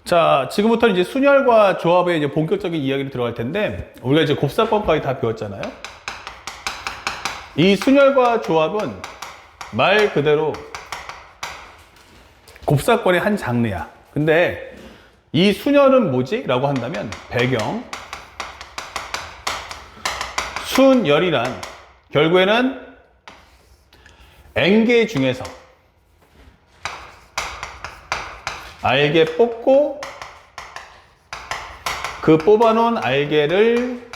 자, 지금부터 이제 순열과 조합의 이제 본격적인 이야기로 들어갈 텐데, 우리가 이제 곱사건까지 다 배웠잖아요. 이 순열과 조합은 말 그대로 곱사건의 한 장르야. 근데 이 순열은 뭐지? 라고 한다면 배경, 순열이란 결국에는 N개 중에서 알개 뽑고 그 뽑아놓은 알개를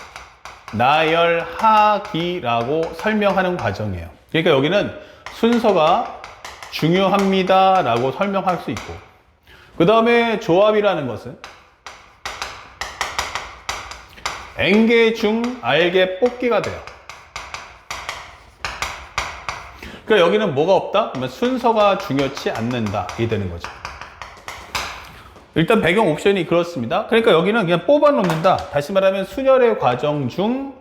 나열하기라고 설명하는 과정이에요. 그러니까 여기는 순서가 중요합니다 라고 설명할 수 있고, 그 다음에 조합이라는 것은 N개 중 알개 뽑기가 돼요. 그러니까 여기는 뭐가 없다? 그러면 순서가 중요치 않는다 이 되는 거죠. 일단 배경 옵션이 그렇습니다. 그러니까 여기는 그냥 뽑아 놓는다. 다시 말하면 순열의 과정 중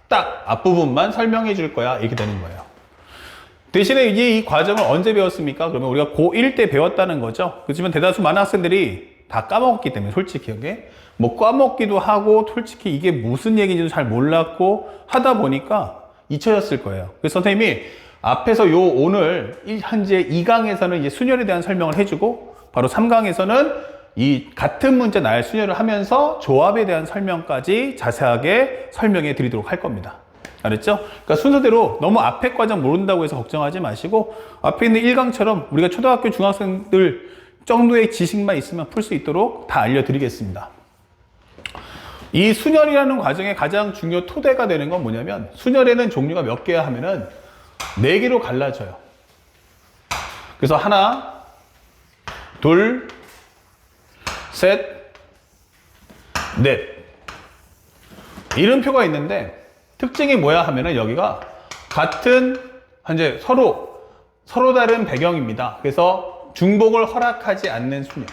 딱 앞부분만 설명해 줄 거야 이렇게 되는 거예요. 대신에 이제 이 과정을 언제 배웠습니까? 그러면 우리가 고1 때 배웠다는 거죠. 그렇지만 대다수 많은 학생들이 다 까먹었기 때문에, 솔직히 이게 뭐 까먹기도 하고 솔직히 이게 무슨 얘기인지도 잘 몰랐고 하다 보니까 잊혀졌을 거예요. 그래서 선생님이 앞에서 요 오늘 현재 2강에서는 이제 순열에 대한 설명을 해주고, 바로 3강에서는 이 같은 문자 나열 순열을 하면서 조합에 대한 설명까지 자세하게 설명해 드리도록 할 겁니다. 알았죠? 그러니까 순서대로 너무 앞에 과정 모른다고 해서 걱정하지 마시고, 앞에 있는 1강처럼 우리가 초등학교 중학생들 정도의 지식만 있으면 풀 수 있도록 다 알려드리겠습니다. 이 순열이라는 과정의 가장 중요 토대가 되는 건 뭐냐면, 순열에는 종류가 몇 개야 하면은 4개로 갈라져요. 그래서 하나, 둘, 셋, 넷. 이름표가 있는데 특징이 뭐야 하면은 여기가 같은 현재 서로 다른 배경입니다. 그래서 중복을 허락하지 않는 순열,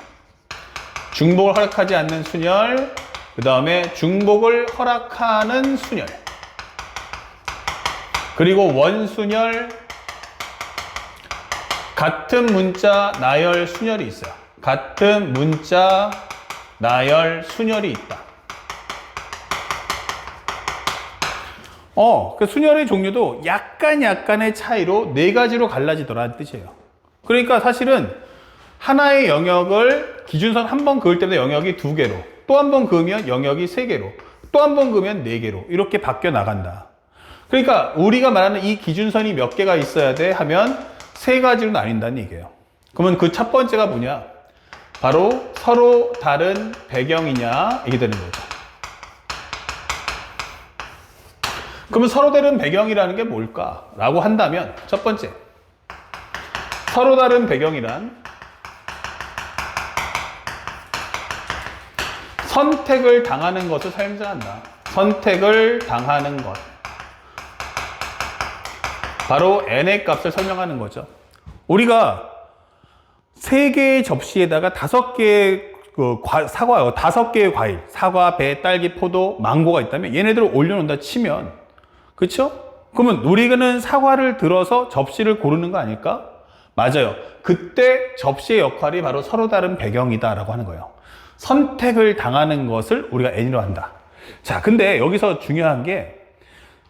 중복을 허락하지 않는 순열, 그 다음에 중복을 허락하는 순열, 그리고 원순열, 같은 문자 나열 순열이 있어요. 같은 문자 나열 순열이 있다. 그 순열의 종류도 약간의 차이로 4가지로 갈라지더라는 뜻이에요. 그러니까 사실은 하나의 영역을 기준선 한 번 그을 때마다 영역이 2개로, 또 한 번 그으면 영역이 3개로, 또 한 번 그으면 4개로 이렇게 바뀌어 나간다. 그러니까 우리가 말하는 이 기준선이 몇 개가 있어야 돼 하면 3가지로 나뉜다는 얘기예요. 그러면 그 첫 번째가 뭐냐? 바로 서로 다른 배경이냐 이게 되는 거죠. 그러면 서로 다른 배경이라는 게 뭘까? 라고 한다면, 첫 번째, 서로 다른 배경이란 선택을 당하는 것을 설명한다. 선택을 당하는 것. 바로 n의 값을 설명하는 거죠. 우리가 3개의 접시에다가 5개의 사과, 5개의 과일, 사과, 배, 딸기, 포도, 망고가 있다면 얘네들을 올려놓는다 치면, 그쵸? 그러면 우리는 사과를 들어서 접시를 고르는 거 아닐까? 맞아요. 그때 접시의 역할이 바로 서로 다른 배경이다라고 하는 거예요. 선택을 당하는 것을 우리가 n이라고 한다. 자, 근데 여기서 중요한 게,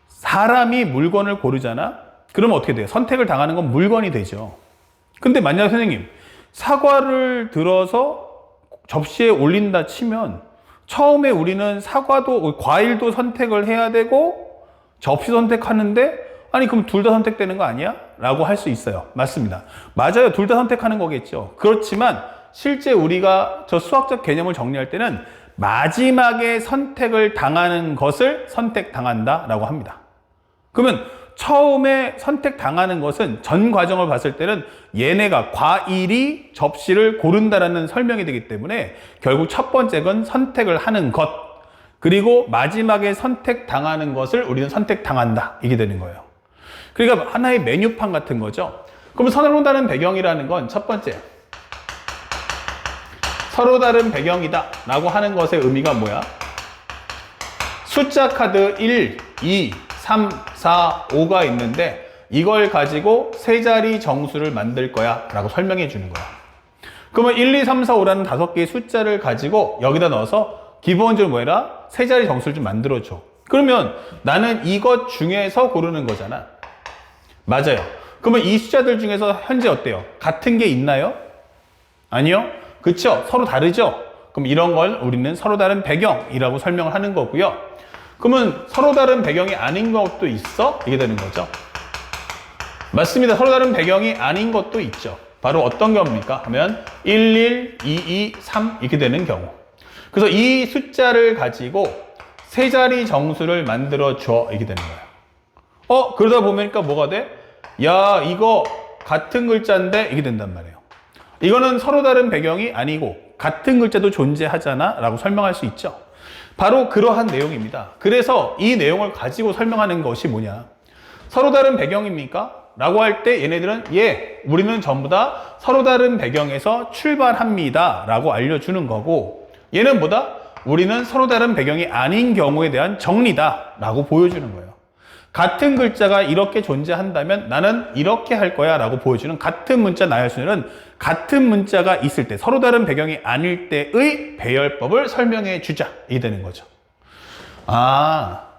사람이 물건을 고르잖아? 그러면 어떻게 돼요? 선택을 당하는 건 물건이 되죠. 근데 만약 선생님, 사과를 들어서 접시에 올린다 치면 처음에 우리는 사과도 과일도 선택을 해야 되고 접시 선택하는데, 아니 그럼 둘 다 선택되는 거 아니야? 라고 할 수 있어요. 맞습니다. 맞아요. 둘 다 선택하는 거겠죠. 그렇지만 실제 우리가 저 수학적 개념을 정리할 때는 마지막에 선택을 당하는 것을 선택당한다 라고 합니다. 그러면 처음에 선택당하는 것은 전 과정을 봤을 때는 얘네가 과일이 접시를 고른다라는 설명이 되기 때문에 결국 첫 번째 건 선택을 하는 것, 그리고 마지막에 선택당하는 것을 우리는 선택당한다 이게 되는 거예요. 그러니까 하나의 메뉴판 같은 거죠. 그럼 서로 다른 배경이라는 건 첫 번째, 서로 다른 배경이다 라고 하는 것의 의미가 뭐야? 숫자 카드 1, 2, 3, 4, 5가 있는데 이걸 가지고 세 자리 정수를 만들 거야 라고 설명해 주는 거야. 그러면 1, 2, 3, 4, 5라는 5개의 숫자를 가지고 여기다 넣어서 기본적으로 뭐해라? 세 자리 정수를 좀 만들어줘. 그러면 나는 이것 중에서 고르는 거잖아. 맞아요. 그러면 이 숫자들 중에서 현재 어때요? 같은 게 있나요? 아니요. 그쵸? 서로 다르죠? 그럼 이런 걸 우리는 서로 다른 배경이라고 설명을 하는 거고요. 그러면 서로 다른 배경이 아닌 것도 있어? 이게 되는 거죠. 맞습니다. 서로 다른 배경이 아닌 것도 있죠. 바로 어떤 경우입니까? 하면 1, 2, 2, 3 이렇게 되는 경우. 그래서 이 숫자를 가지고 세 자리 정수를 만들어 줘 이렇게 되는 거예요. 그러다 보니까 뭐가 돼? 야, 이거 같은 글자인데 이게 된단 말이에요. 이거는 서로 다른 배경이 아니고 같은 글자도 존재하잖아 라고 설명할 수 있죠. 바로 그러한 내용입니다. 그래서 이 내용을 가지고 설명하는 것이 뭐냐? 서로 다른 배경입니까? 라고 할 때 얘네들은 우리는 전부 다 서로 다른 배경에서 출발합니다 라고 알려주는 거고, 얘는 뭐다? 우리는 서로 다른 배경이 아닌 경우에 대한 정리다 라고 보여주는 거예요. 같은 글자가 이렇게 존재한다면 나는 이렇게 할 거야 라고 보여주는 같은 문자 나열순열은 같은 문자가 있을 때 서로 다른 배경이 아닐 때의 배열법을 설명해 주자 이 되는 거죠.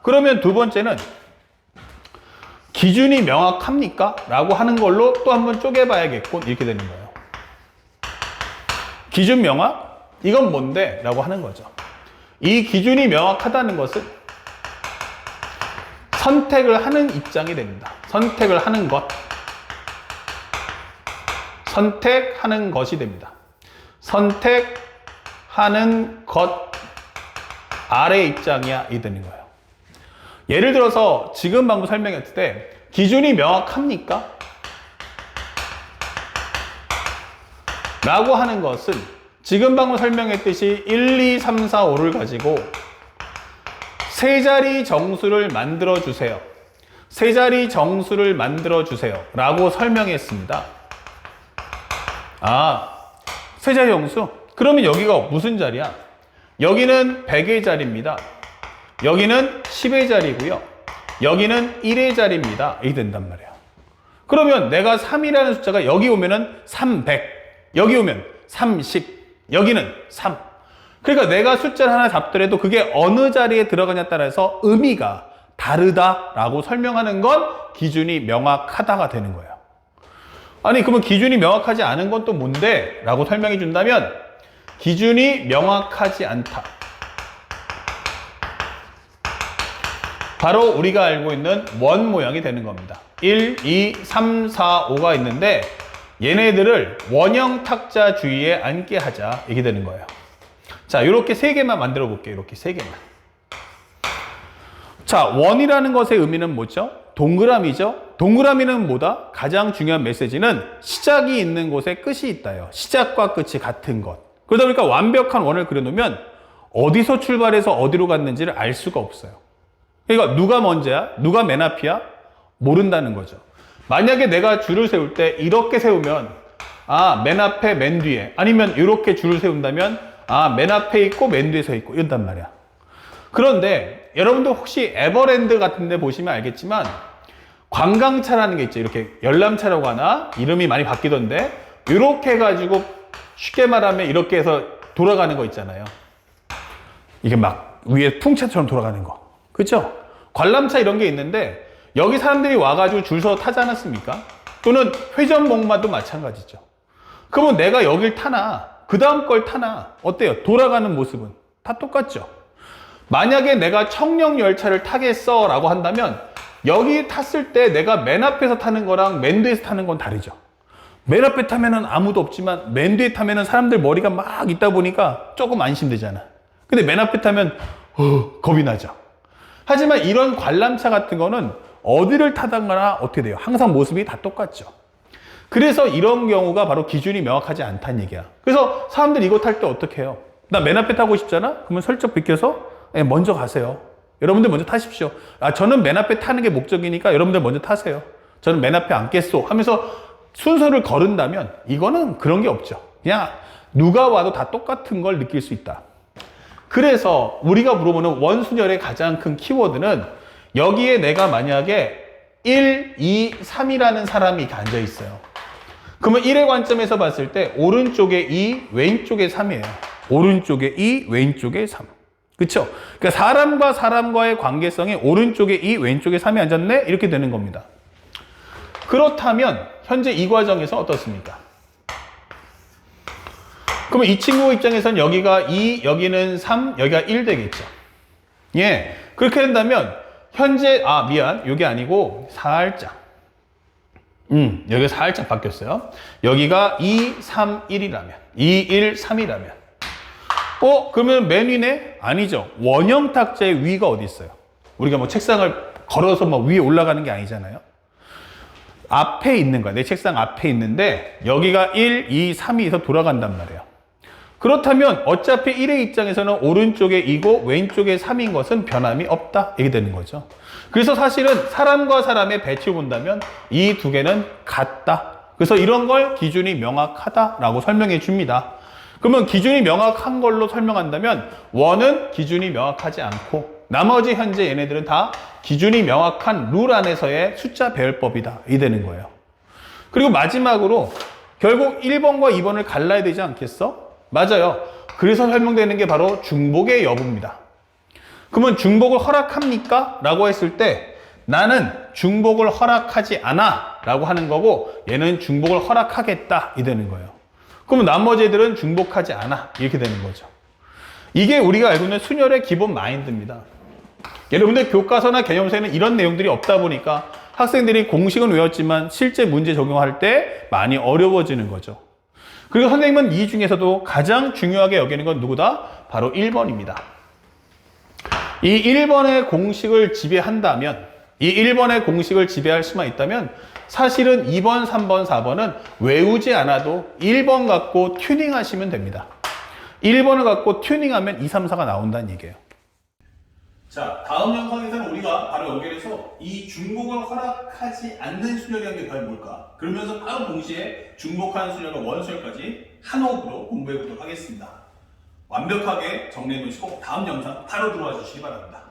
그러면 두 번째는 기준이 명확합니까? 라고 하는 걸로 또 한번 쪼개봐야겠군 이렇게 되는 거예요. 기준 명확? 이건 뭔데? 라고 하는 거죠. 이 기준이 명확하다는 것은 선택을 하는 입장이 됩니다. 선택을 하는 것. 선택하는 것이 됩니다. 선택하는 것 아래 입장이야 이 되는 거예요. 예를 들어서 지금 방금 설명했을 때 기준이 명확합니까? 라고 하는 것은 지금 방금 설명했듯이 1, 2, 3, 4, 5를 가지고 세 자리 정수를 만들어 주세요. 세 자리 정수를 만들어 주세요. 라고 설명했습니다. 세 자리 정수? 그러면 여기가 무슨 자리야? 여기는 100의 자리입니다. 여기는 10의 자리고요. 여기는 1의 자리입니다. 이렇게 된단 말이에요. 그러면 내가 3이라는 숫자가 여기 오면은 300, 여기 오면 30, 여기는 3. 그러니까 내가 숫자를 하나 잡더라도 그게 어느 자리에 들어가냐에 따라서 의미가 다르다라고 설명하는 건 기준이 명확하다가 되는 거예요. 아니 그러면 기준이 명확하지 않은 건 또 뭔데? 라고 설명해 준다면 기준이 명확하지 않다. 바로 우리가 알고 있는 원 모양이 되는 겁니다. 1, 2, 3, 4, 5가 있는데 얘네들을 원형 탁자 주위에 앉게 하자 이렇게 되는 거예요. 자, 이렇게 세 개만 만들어 볼게요. 이렇게 세 개만. 자, 원이라는 것의 의미는 뭐죠? 동그라미죠? 동그라미는 뭐다? 가장 중요한 메시지는 시작이 있는 곳에 끝이 있다요. 시작과 끝이 같은 것. 그러다 보니까 완벽한 원을 그려놓으면 어디서 출발해서 어디로 갔는지를 알 수가 없어요. 그러니까 누가 먼저야? 누가 맨 앞이야? 모른다는 거죠. 만약에 내가 줄을 세울 때 이렇게 세우면 맨 앞에 맨 뒤에, 아니면 이렇게 줄을 세운다면 맨 앞에 있고 맨 뒤에 서 있고 이런단 말이야. 그런데 여러분도 혹시 에버랜드 같은 데 보시면 알겠지만 관광차라는 게 있죠. 이렇게 열람차라고 하나? 이름이 많이 바뀌던데 이렇게 해가지고 쉽게 말하면 이렇게 해서 돌아가는 거 있잖아요. 이게 막 위에 풍차처럼 돌아가는 거. 그렇죠? 관람차 이런 게 있는데 여기 사람들이 와가지고 줄 서서 타지 않았습니까? 또는 회전목마도 마찬가지죠. 그러면 내가 여길 타나 그 다음 걸 타나 어때요? 돌아가는 모습은 다 똑같죠. 만약에 내가 청룡열차를 타겠어 라고 한다면 여기 탔을 때 내가 맨 앞에서 타는 거랑 맨 뒤에서 타는 건 다르죠. 맨 앞에 타면은 아무도 없지만 맨 뒤에 타면은 사람들 머리가 막 있다 보니까 조금 안심되잖아. 근데 맨 앞에 타면 겁이 나죠. 하지만 이런 관람차 같은 거는 어디를 타던가나 어떻게 돼요? 항상 모습이 다 똑같죠. 그래서 이런 경우가 바로 기준이 명확하지 않다는 얘기야. 그래서 사람들이 이거 탈 때 어떻게 해요? 나 맨 앞에 타고 싶잖아? 그러면 슬쩍 비켜서 먼저 가세요. 여러분들 먼저 타십시오. 저는 맨 앞에 타는 게 목적이니까 여러분들 먼저 타세요. 저는 맨 앞에 앉겠소 하면서 순서를 거른다면 이거는 그런 게 없죠. 그냥 누가 와도 다 똑같은 걸 느낄 수 있다. 그래서 우리가 물어보는 원순열의 가장 큰 키워드는 여기에 내가 만약에 1, 2, 3이라는 사람이 앉아 있어요. 그러면 1의 관점에서 봤을 때 오른쪽에 2, 왼쪽에 3이에요. 오른쪽에 2, 왼쪽에 3. 그쵸? 그러니까 사람과 사람과의 관계성이 오른쪽에 2, 왼쪽에 3이 앉았네? 이렇게 되는 겁니다. 그렇다면 현재 이 과정에서 어떻습니까? 그러면 이 친구 입장에서는 여기가 2, 여기는 3, 여기가 1 되겠죠. 예. 그렇게 된다면 현재 이게 아니고 살짝 여기가 살짝 바뀌었어요. 여기가 2, 3, 1이라면 2, 1, 3이라면 그러면 맨 위네? 아니죠. 원형 탁자의 위가 어디 있어요? 우리가 뭐 책상을 걸어서 막 위에 올라가는 게 아니잖아요. 앞에 있는 거야. 내 책상 앞에 있는데 여기가 1, 2, 3이 돌아간단 말이에요. 그렇다면 어차피 1의 입장에서는 오른쪽에 2고 왼쪽에 3인 것은 변함이 없다. 이게 되는 거죠. 그래서 사실은 사람과 사람의 배치를 본다면 이 두 개는 같다. 그래서 이런 걸 기준이 명확하다라고 설명해 줍니다. 그러면 기준이 명확한 걸로 설명한다면 원은 기준이 명확하지 않고 나머지 현재 얘네들은 다 기준이 명확한 룰 안에서의 숫자 배열법이다. 이 되는 거예요. 그리고 마지막으로 결국 1번과 2번을 갈라야 되지 않겠어? 맞아요. 그래서 설명되는 게 바로 중복의 여부입니다. 그러면 중복을 허락합니까? 라고 했을 때 나는 중복을 허락하지 않아 라고 하는 거고 얘는 중복을 허락하겠다 이 되는 거예요. 그러면 나머지 애들은 중복하지 않아 이렇게 되는 거죠. 이게 우리가 알고 있는 순열의 기본 마인드입니다. 여러분들 교과서나 개념서에는 이런 내용들이 없다 보니까 학생들이 공식은 외웠지만 실제 문제 적용할 때 많이 어려워지는 거죠. 그리고 선생님은 이 중에서도 가장 중요하게 여기는 건 누구다? 바로 1번입니다. 이 1번의 공식을 지배한다면 이 1번의 공식을 지배할 수만 있다면 사실은 2번, 3번, 4번은 외우지 않아도 1번 갖고 튜닝하시면 됩니다. 1번을 갖고 튜닝하면 2, 3, 4가 나온다는 얘기예요. 자, 다음 영상에서는 우리가 바로 연결해서 이 중복을 허락하지 않는 순열이라는 게 과연 뭘까? 그러면서 바로 동시에 중복하는 순열과 원순열까지 한 호흡으로 공부해 보도록 하겠습니다. 완벽하게 정리해 놓으시고 다음 영상 바로 들어와 주시기 바랍니다.